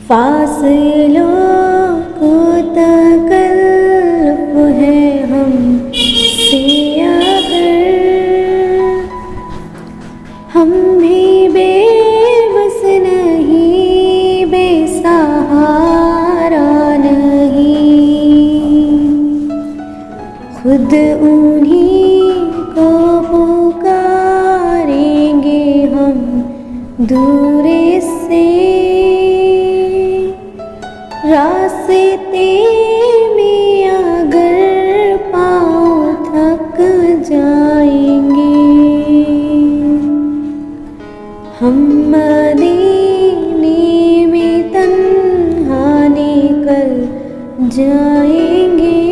फासलों को तकल्लुफ़ है हमसे अगर, हम भी बेबस नहीं, बेसहारा नहीं, खुद उन्हीं को पुकारेंगे हम दूर से। रास्ते में अगर पाँव थक जाएंगे, हम मदीने में तन्हा निकल जाएंगे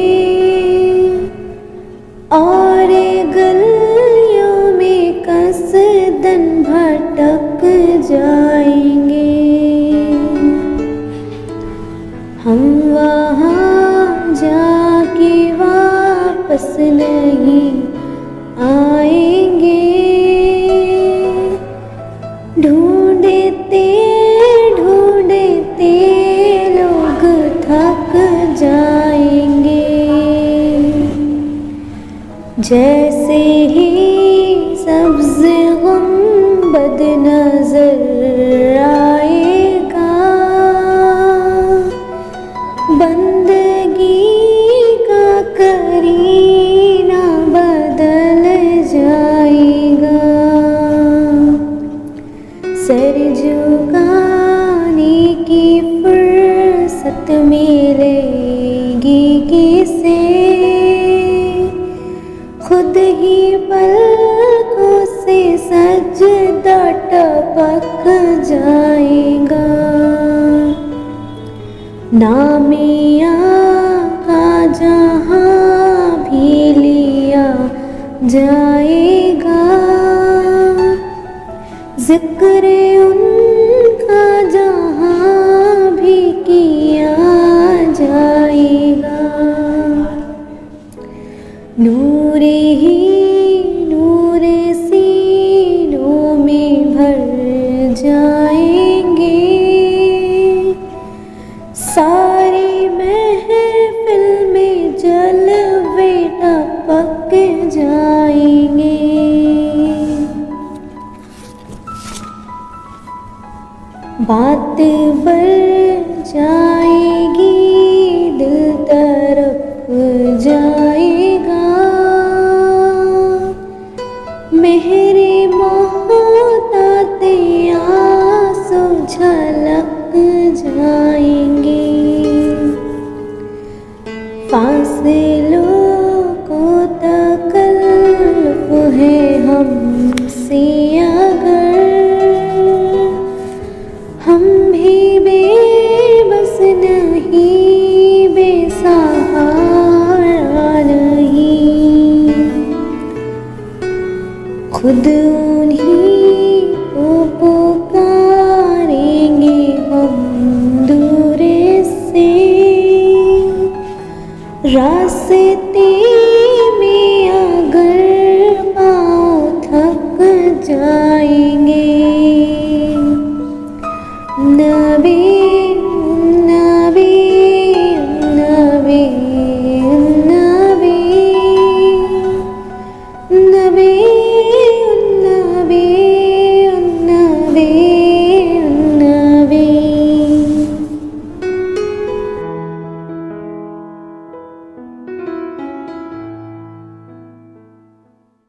और गलियों में कसदन भटक जाएंगे। हम वहाँ जाके वापस नहीं आएंगे, ढूंढते ढूंढते लोग थक जाएंगे। जैसे ही सब्ज़ गुंबद नजर आएगा, बंदगी का करीना बदल जाएगा। सर झुकाने की फुर्सत मिलेगी किसे, खुद ही पलकों से सजदा टपक जाएगा। नामे आका जहाँ भी लिया जाएगा, जिक्र उनका जहाँ भी किया जाएगा। नूरे ही नूर सीनों में भर जाएंगे, सारी महफिल में जलवे टपक जाएंगे। बात बढ़ जाएगी, दिल तरफ जाएगा, मेरे मोहताते आंसू झलक जाएंगे। फासलों को तकल्लुफ़ है हमसे अगर, हम भी बेबस नहीं, बेसहारा नहीं, खुद उन्हीं को पुकारेंगे हम दूर से। रास्ते में अगर पाँव थक जाएंगे, नबी